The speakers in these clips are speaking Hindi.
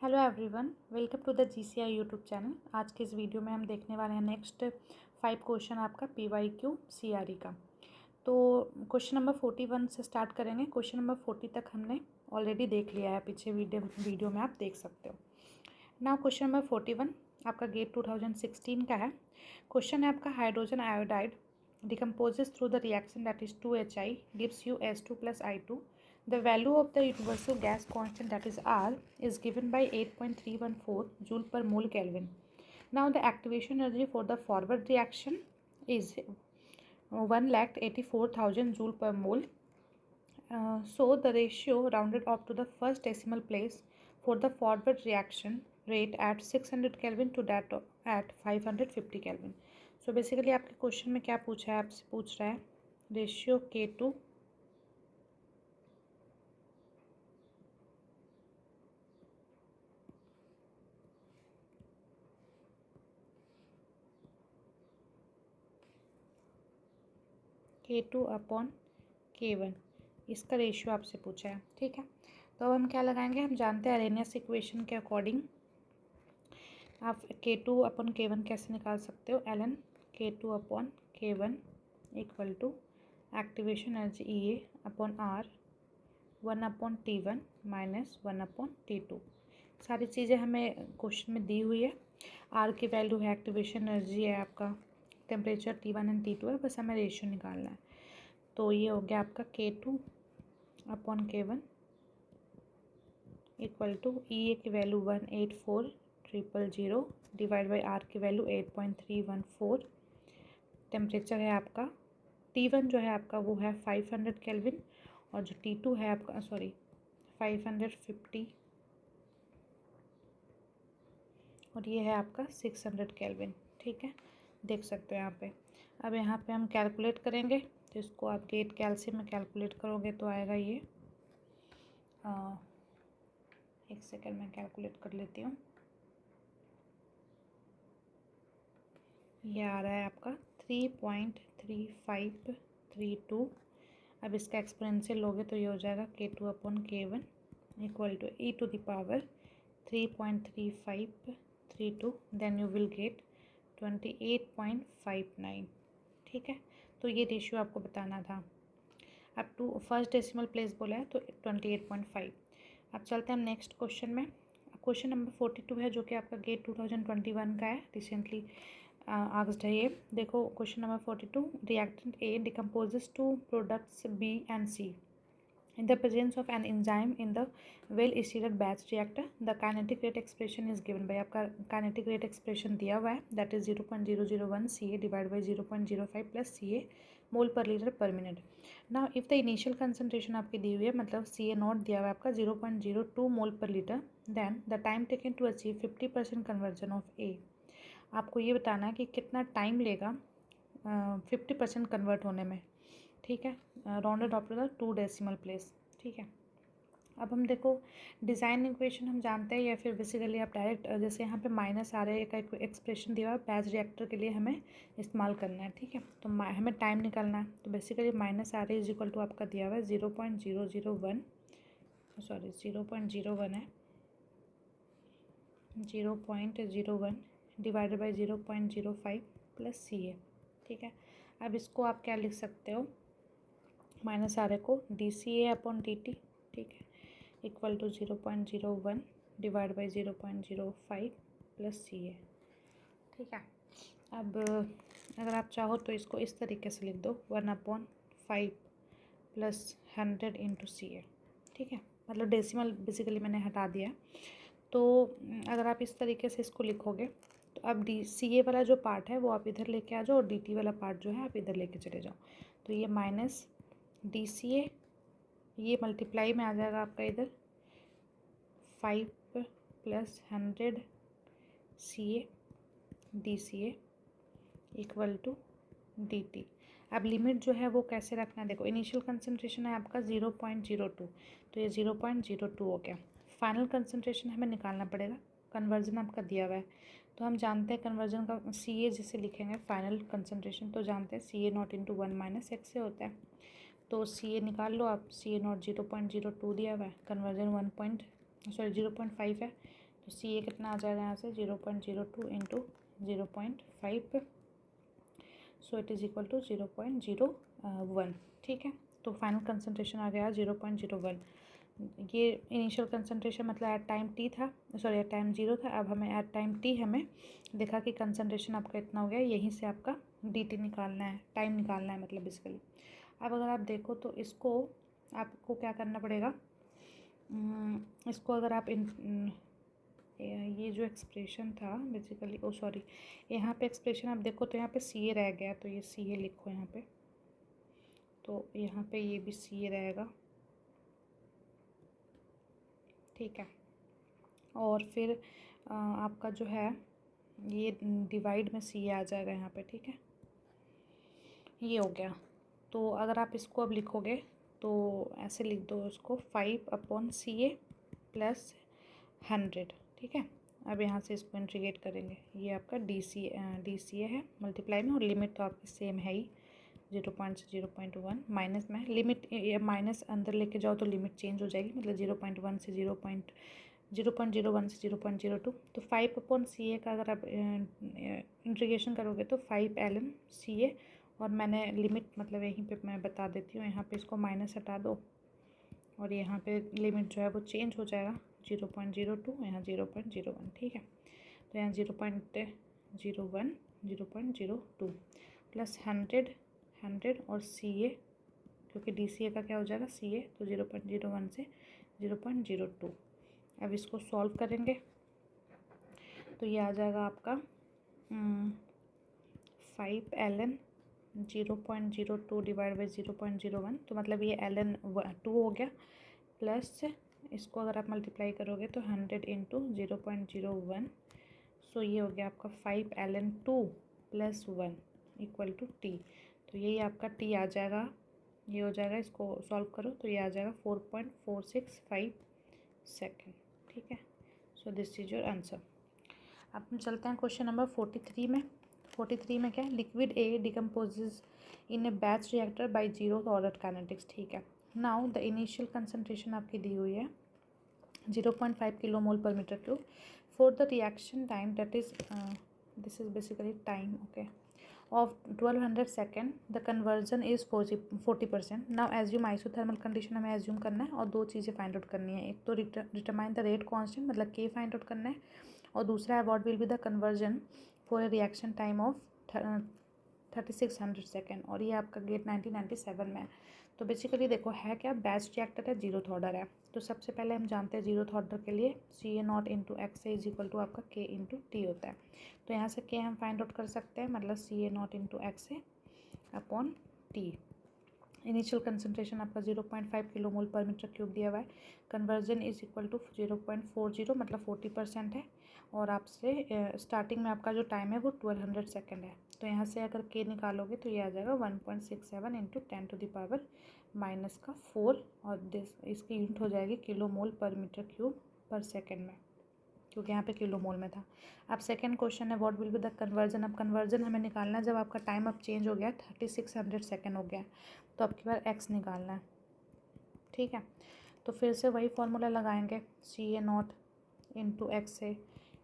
Hello everyone, welcome to the GCI YouTube channel. आज के इस वीडियो में हम देखने वाले हैं नेक्स्ट 5 क्वेश्चन आपका पीवाईक्यू सीआरई का। तो क्वेश्चन नंबर 41 से स्टार्ट करेंगे। क्वेश्चन नंबर 40 तक हमने ऑलरेडी देख लिया है, पीछे वीडियो में आप देख सकते हो। नाउ क्वेश्चन नंबर 41 आपका गेट 2016 का है। क्वेश्चन है आपका hydrogen iodide decomposes through the reaction that is 2HI gives you H2 plus I2. The value of the universal gas constant, that is R, is given by 8.314 joule per mole Kelvin. Now the activation energy for the forward reaction is 1,84,000 joule per mole. So the ratio rounded up to the first decimal place for the forward reaction rate at 600 Kelvin to that at 550 Kelvin. So basically आपके क्वेश्चन में क्या पूछा है, आपसे पूछ रहा है ratio K2 K2 upon K1, इसका रेशियो आपसे पूछा है। ठीक है, तो अब हम क्या लगाएंगे, हम जानते हैं अरेनियस इक्वेशन के अकॉर्डिंग आप K2 अपॉन K1 कैसे निकाल सकते हो। ln K2 upon K1 equal to activation energy EA upon R 1 upon T1 minus 1 upon T2। सारी चीज़ें हमें क्वेश्चन में दी हुई है। R की वैल्यू है, एक्टिवेशन एनर्जी है, आपका टेम्परेचर T1 एंड T2 है, बस हमें रेशियो निकालना है। तो ये हो गया आपका K2 upon K1 equal to EA की वैल्यू 184,000 डिवाइड बाई R की वैल्यू 8.314। टेम्परेचर है आपका T1 जो है आपका वो है 500 केल्विन और जो T2 है आपका 550 और ये है आपका 600 केल्विन। ठीक है, देख सकते हो यहाँ पे। अब यहाँ पे हम कैलकुलेट करेंगे, तो इसको आप गेट कैल्सी में कैलकुलेट करोगे तो आएगा ये एक सेकंड में कैलकुलेट कर लेती हूँ। ये आ रहा है आपका 3.3532। अब इसका एक्सपोनेंशियल लोगे तो ये हो जाएगा K2 upon K1 equal to e to the power 3.3532, then you will get 28.59। ठीक है, तो ये रेशियो आपको बताना था। अब टू फर्स्ट डेसिमल प्लेस बोला है तो 28.5। अब चलते हैं हम नेक्स्ट क्वेश्चन में। क्वेश्चन नंबर 42 है जो कि आपका गेट 2021 का है, रिसेंटली आस्क्ड है ये। देखो question number 42, reactant A decomposes to products B and C in the presence of an enzyme in the well sealed batch reactor. The kinetic rate expression is given by, आपका kinetic rate expression दिया हुआ है, that is 0.001 CA divided by 0.05 plus CA mole per litre पर minute. Now if the initial concentration आपकी दी हुई है, मतलब CA नॉट दिया हुआ है आपका 0.02 mole per litre, then the time taken to achieve 50% conversion of A। आपको ये बताना है कि कितना टाइम लेगा 50% कन्वर्ट होने में। ठीक है, rounded up to the 2 decimal place. ठीक है, अब हम देखो डिज़ाइन इक्वेशन हम जानते हैं, या फिर बेसिकली आप डायरेक्ट जैसे यहाँ पे माइनस आ रहा है का एक्सप्रेशन दिया हुआ है, बैच रिएक्टर के लिए हमें इस्तेमाल करना है। ठीक है, तो हमें टाइम निकालना है, तो बेसिकली माइनस आ रहा है इज इक्वल टू आपका दिया हुआ है 0.001 है 0.01 डिवाइडेड बाई 0.05 प्लस CA। ठीक है, अब इसको आप क्या लिख सकते हो, माइनस आ रहे को DCA अपॉन DT। ठीक है, equal to 0.01 divide by 0.05 plus CA। ठीक है, अब अगर आप चाहो तो इसको इस तरीके से लिख दो 1/5 प्लस 100 इंटू CA। ठीक है, मतलब डेसिमल बेसिकली मैंने हटा दिया। तो अगर आप इस तरीके से इसको लिखोगे तो अब CA वाला जो पार्ट है वो आप इधर लेके आ जाओ और DT वाला पार्ट जो है आप इधर लेके चले जाओ। तो ये माइनस DCA, ये मल्टीप्लाई में आ जाएगा आपका इधर 5 plus 100 CA DCA equal to DT। अब लिमिट जो है वो कैसे रखना है, देखो इनिशियल कंसनट्रेशन है आपका 0.02, तो ये 0.02 हो गया। फाइनल कंसनट्रेशन हमें निकालना पड़ेगा, कन्वर्जन आपका दिया हुआ है, तो हम जानते हैं कन्वर्जन का CA जिसे लिखेंगे फाइनल कंसनट्रेशन, तो जानते हैं CA not into 1 minus x से होता है। तो CA निकाल लो आप, CA नॉट 0.02 दिया हुआ है, कन्वर्जन 0.5 है, तो सी ए कितना आ जाएगा यहाँ से 0.02 into 0.5, so it is equal to 0.01। ठीक है, तो फाइनल कंसनट्रेशन आ गया 0.01। ये इनिशियल कंसनट्रेशन मतलब एट टाइम टी था, सॉरी एट टाइम 0 था। अब हमें एट टाइम टी हमें देखा कि कंसनट्रेशन आपका इतना हो गया, यहीं से आपका डी टी निकालना है, टाइम निकालना है मतलब बेसिकली। अब अगर आप देखो तो इसको आपको क्या करना पड़ेगा, इसको अगर आप ये जो एक्सप्रेशन था बेसिकली, ओ सॉरी, यहाँ पे एक्सप्रेशन आप देखो तो यहाँ पे सी ए रह गया, तो ये सी ए लिखो यहाँ पे, तो यहाँ पे ये भी सी ए रहेगा। ठीक है, और फिर आपका जो है ये डिवाइड में सी ए आ जाएगा यहाँ पे। ठीक है, ये हो गया। तो अगर आप इसको अब लिखोगे तो ऐसे लिख दो इसको 5/CA प्लस 100। ठीक है, अब यहाँ से इसको इंटीग्रेट करेंगे, ये आपका डी सी ए है मल्टीप्लाई में, और लिमिट तो आपकी सेम है ही 0.1 माइनस में लिमिट, माइनस अंदर लेके जाओ तो लिमिट चेंज हो जाएगी, मतलब 0.1 से 0.01 से 0.02। तो 5/CA का अगर आप इंटीग्रेशन करोगे तो 5ln/CA, और मैंने लिमिट मतलब यहीं पे मैं बता देती हूँ, यहाँ पे इसको माइनस हटा दो और यहाँ पे लिमिट जो है वो चेंज हो जाएगा 0.02, यहाँ 0.01। ठीक है, तो यहाँ 0.01 0.02 प्लस 100 और CA, क्योंकि DCA का क्या हो जाएगा CA, तो 0.01 से 0.02। अब इसको सॉल्व करेंगे तो ये आ जाएगा आपका 5ln 0.02 डिवाइड बाई 0.01, तो मतलब ये ln 2 हो गया, प्लस इसको अगर आप मल्टीप्लाई करोगे तो 100 इंटू 0.01, सो ये हो गया आपका 5ln 2 plus 1 equal to T. तो यही आपका टी आ जाएगा, ये हो जाएगा, इसको सॉल्व करो तो ये आ जाएगा 4.465 सेकेंड। ठीक है, सो दिस इज योर आंसर। अब हम चलते हैं क्वेश्चन नंबर 43 में। 43 में क्या है, liquid A decomposes in a batch reactor by 0th order kinetics. ठीक है, नाउ द इनिशियल कंसनट्रेशन आपकी दी हुई है 0.5 kilomole per metre cube for the reaction time, that is this is basically time, okay, of 1200 second, the conversion is 40%। Now assume isothermal condition हमें एज्यूम करना है, और दो चीज़ें फाइंड आउट करनी है, एक तो डिटरमाइन द रेट कांस्टेंट मतलब के फाइंड आउट करना है, और दूसरा है what will be the conversion for a reaction time of 3600 second, और ये आपका गेट 1997 में है। तो बेसिकली देखो है क्या, बैच रिएक्टर है, 0th ऑर्डर है, तो सबसे पहले हम जानते हैं 0th ऑर्डर के लिए CA0 into X is equal to आपका K इंटू टी होता है। तो यहाँ से K हम फाइंड आउट कर सकते हैं, मतलब CA0 into x upon T. Initial concentration आपका 0.5 किलोमोल पर मीटर क्यूब दिया हुआ है, कन्वर्जन इज इक्वल टू 0.40 मतलब 40% है, और आपसे स्टार्टिंग में आपका जो टाइम है वो 1200 सेकेंड है। तो यहाँ से अगर K निकालोगे तो ये आ जाएगा 1.67 इंटू 10⁻⁻⁴, और इसकी यूनिट हो जाएगी किलोमोल पर मीटर क्यूब पर सेकेंड में, क्योंकि यहाँ पे किलोमोल में था। अब सेकंड क्वेश्चन है what will be the conversion. अब कन्वर्जन हमें निकालना है जब आपका टाइम अब चेंज हो गया 3600 सेकेंड हो गया, तो अब की बार एक्स निकालना है। ठीक है, तो फिर से वही फॉर्मूला लगाएंगे, CA0 इंटू एक्स से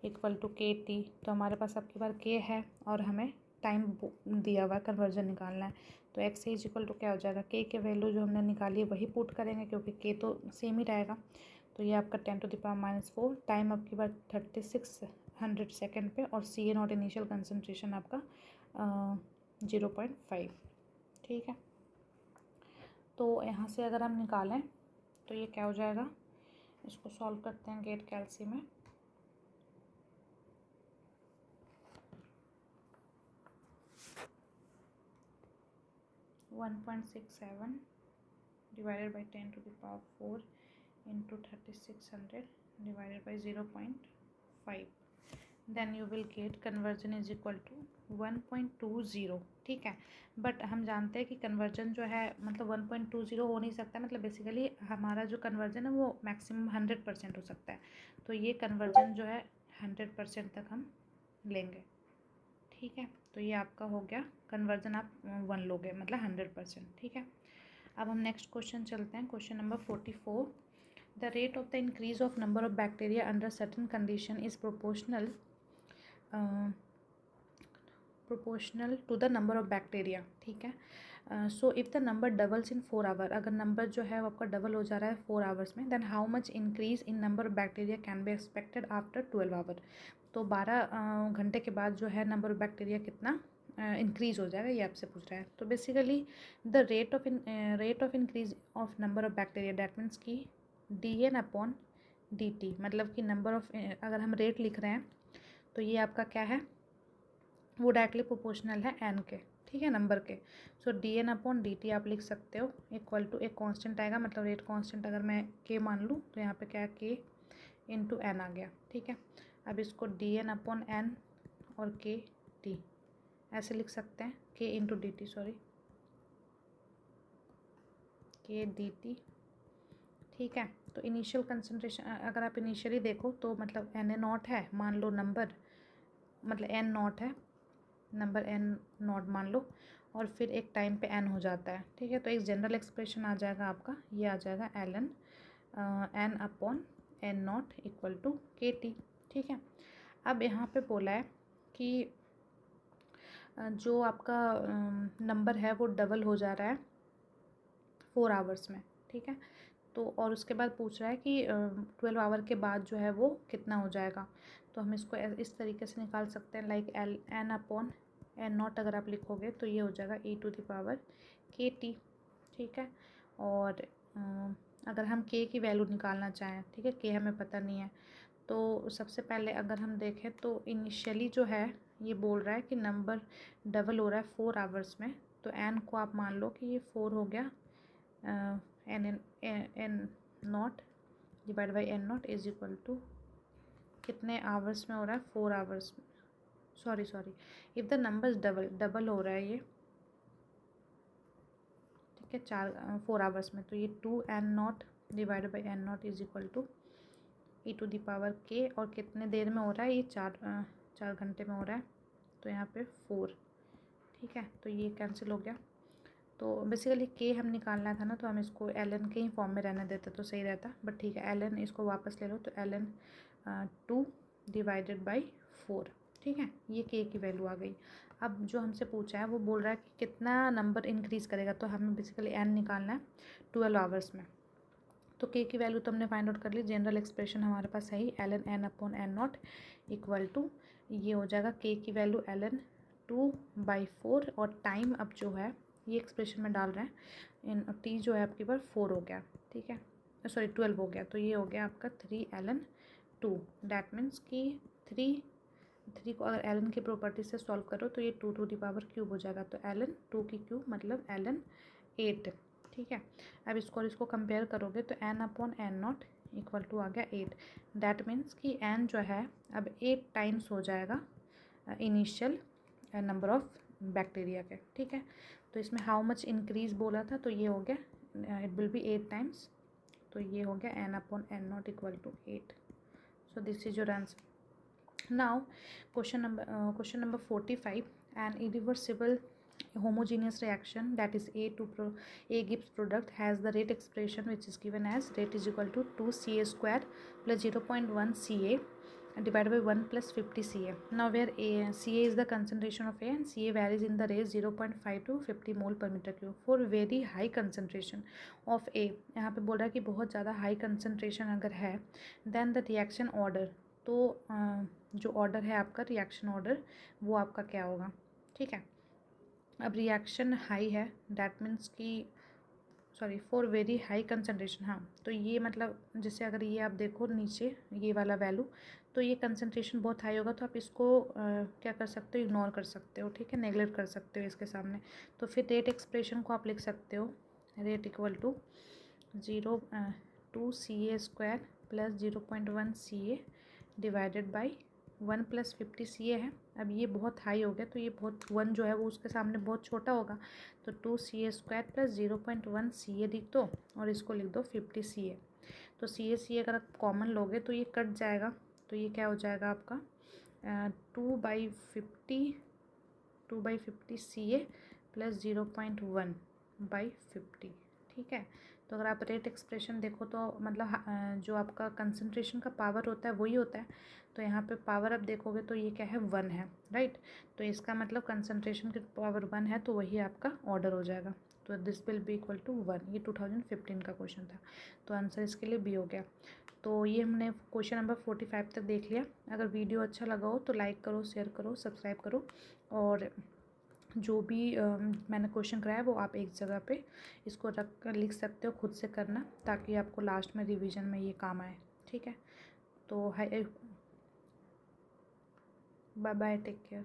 इक्वल टू KT। तो हमारे पास अब की बार K है और हमें टाइम दिया हुआ है, कन्वर्जन निकालना है, तो एक्स इज इक्वल टू क्या हो जाएगा, K के वैल्यू जो हमने निकाली है वही पुट करेंगे, क्योंकि K तो सेम ही रहेगा। तो ये आपका 10⁻⁻⁴, टाइम आपकी बार 3600 सेकेंड पे, और CA0 इनिशियल कंसनट्रेशन आपका 0.5। ठीक है, तो यहाँ से अगर हम निकालें तो ये क्या हो जाएगा, इसको सॉल्व करते हैं गेट कैल्सी में। One 1.67 divided by 10⁴ into 3600 divided by 0.5, then you will get conversion is equal to 1.20। ठीक है, बट हम जानते हैं कि कन्वर्जन जो है मतलब 1.20 हो नहीं सकता, मतलब बेसिकली हमारा जो कन्वर्जन है वो मैक्सिमम 100% हो सकता है, तो ये कन्वर्जन जो है 100% तक हम लेंगे। ठीक है, तो ये आपका हो गया कन्वर्जन, आप 1 लोगे मतलब 100%। ठीक है, अब हम नेक्स्ट क्वेश्चन चलते हैं, question number 44। The rate of the increase of number of bacteria under certain condition is proportional to the number of bacteria, ठीक है। So if the number doubles in 4 hour, अगर नंबर जो है वो आपका डबल हो जा रहा है 4 आवर्स में, then how much increase in number of bacteria can be expected after 12 hour. तो 12 घंटे के बाद जो है नंबर ऑफ बैक्टीरिया कितना इंक्रीज़ हो जाएगा, ये आपसे पूछ रहा है। तो basically the rate of increase of number of bacteria that means की dn/dt, मतलब कि नंबर ऑफ, अगर हम रेट लिख रहे हैं तो ये आपका क्या है, वो डायरेक्टली प्रोपोर्शनल है n के, ठीक है, नंबर के। सो dn/dt आप लिख सकते हो इक्वल टू एक कांस्टेंट आएगा, मतलब रेट कांस्टेंट अगर मैं k मान लूँ तो यहाँ पे क्या है k इंटू n आ गया, ठीक है। अब इसको dn/n और k t ऐसे लिख सकते हैं, k into D T, sorry k dt, ठीक है। तो इनिशियल कंसनट्रेशन अगर आप इनिशियली देखो तो मतलब Na0 है, मान लो नंबर, मतलब N0 है, नंबर N0 मान लो, और फिर एक टाइम पे n हो जाता है, ठीक है। तो एक जनरल एक्सप्रेशन आ जाएगा आपका, ये आ जाएगा ln n/n0 equal to kt, ठीक है। अब यहाँ पे बोला है कि जो आपका नंबर है वो डबल हो जा रहा है 4 आवर्स में, ठीक है। तो और उसके बाद पूछ रहा है कि 12 आवर के बाद जो है वो कितना हो जाएगा। तो हम इसको इस तरीके से निकाल सकते हैं, लाइक n/n0 अगर आप लिखोगे तो ये हो जाएगा e⁻kt, ठीक है। और अगर हम k की वैल्यू निकालना चाहें, ठीक है, k हमें पता नहीं है, तो सबसे पहले अगर हम देखें तो इनिशियली जो है ये बोल रहा है कि नंबर डबल हो रहा है 4 आवर्स में, तो n को आप मान लो कि ये 4 हो गया, n0 divide by n0 is equal to कितने आवर्स में हो रहा है, 4 आवर्स में, sorry if the numbers double हो रहा है ये, ठीक है, 4 आवर्स में, तो ये 2n0 divide by n0 is equal to e⁻k, और कितने देर में हो रहा है ये, 4 घंटे में हो रहा है, तो यहाँ पे 4, ठीक है। तो ये कैंसिल हो गया। तो बेसिकली k हम निकालना था ना, तो हम इसको ln के ही फॉर्म में रहने देते तो सही रहता, बट ठीक है, ln इसको वापस ले लो, तो ln 2 डिवाइडेड बाई 4, ठीक है, ये k की वैल्यू आ गई। अब जो हमसे पूछा है वो बोल रहा है कि कितना नंबर इंक्रीज़ करेगा, तो हमें बेसिकली n निकालना है 12 आवर्स में। तो k की वैल्यू तो हमने फाइंड आउट कर ली, जनरल एक्सप्रेशन हमारे पास है ही, ln n/n0 इक्वल टू ये हो जाएगा k की वैल्यू ln 2/4, और टाइम अब जो है ये एक्सप्रेशन में डाल रहे हैं, इन t जो है आपके पास 4 हो गया, ठीक है, सॉरी 12 हो गया, तो ये हो गया आपका 3 ln 2, डैट मीन्स कि 3 को अगर ln की प्रॉपर्टी से सॉल्व करो तो ये 2⁻³ हो जाएगा, तो ln 2 की क्यूब मतलब ln 8, ठीक है। अब इसको कंपेयर करोगे तो n/n0 इक्वल टू आ गया 8, डैट मीन्स कि n जो है अब 8 टाइम्स हो जाएगा इनिशियल नंबर ऑफ बैक्टीरिया के, ठीक है। तो इसमें हाउ मच इंक्रीज बोला था, तो ये हो गया इट विल बी 8 टाइम्स, तो ये हो गया n/n0 equal to 8। So this is your answer. Now question number 45, an irreversible homogeneous reaction, that is A Gibbs product, has the rate expression which is given as rate is equal to 2Ca square plus 0.1 Ca divided by 1 plus 50 Ca. Now where Ca is the concentration of A and Ca varies in the range 0.5 to 50 mole per meter cube. For very high concentration of A, यहाँ पे बोल रहा है कि बहुत ज़्यादा हाई concentration अगर है, then the reaction order, तो जो ऑर्डर है आपका रिएक्शन ऑर्डर वो आपका क्या होगा, ठीक है। अब रिएक्शन हाई है, डैट मीन्स कि sorry for very high concentration, हाँ, तो ये मतलब जैसे अगर ये आप देखो नीचे ये वाला वैल्यू, तो ये कंसनट्रेशन बहुत हाई होगा, तो आप इसको क्या कर सकते हो, इग्नोर कर सकते हो, ठीक है, नेगलेक्ट कर सकते हो इसके सामने। तो फिर रेट एक्सप्रेशन को आप लिख सकते हो, rate equal to 2 Ca square plus 0.1 Ca divided by 1 plus 50 Ca है। अब ये बहुत हाई हो गया, तो ये बहुत 1 जो है वो उसके सामने बहुत छोटा होगा, तो 2 Ca स्क्वायर प्लस 0.1 Ca लिख दो, और इसको लिख दो 50 Ca। तो Ca अगर आप कॉमन लोगे तो ये कट जाएगा, तो ये क्या हो जाएगा आपका 2/50 Ca प्लस 0.1/50, ठीक है। तो अगर आप रेट एक्सप्रेशन देखो तो मतलब जो आपका कंसंट्रेशन का पावर होता है वही होता है। तो यहाँ पे पावर आप देखोगे तो ये क्या है 1 है, राइट। तो इसका मतलब कंसंट्रेशन की पावर 1 है तो वही आपका ऑर्डर हो जाएगा। तो this will be equal to 1। ये 2015 का क्वेश्चन था, तो आंसर इसके लिए बी हो गया। तो ये हमने क्वेश्चन नंबर 45 तक देख लिया। अगर वीडियो अच्छा लगा हो तो लाइक करो, शेयर करो, सब्सक्राइब करो, और जो भी मैंने क्वेश्चन कराया वो आप एक जगह पे इसको रख कर लिख सकते हो, खुद से करना, ताकि आपको लास्ट में रिवीजन में ये काम आए। ठीक है, तो हाय, बाय बाय, टेक केयर।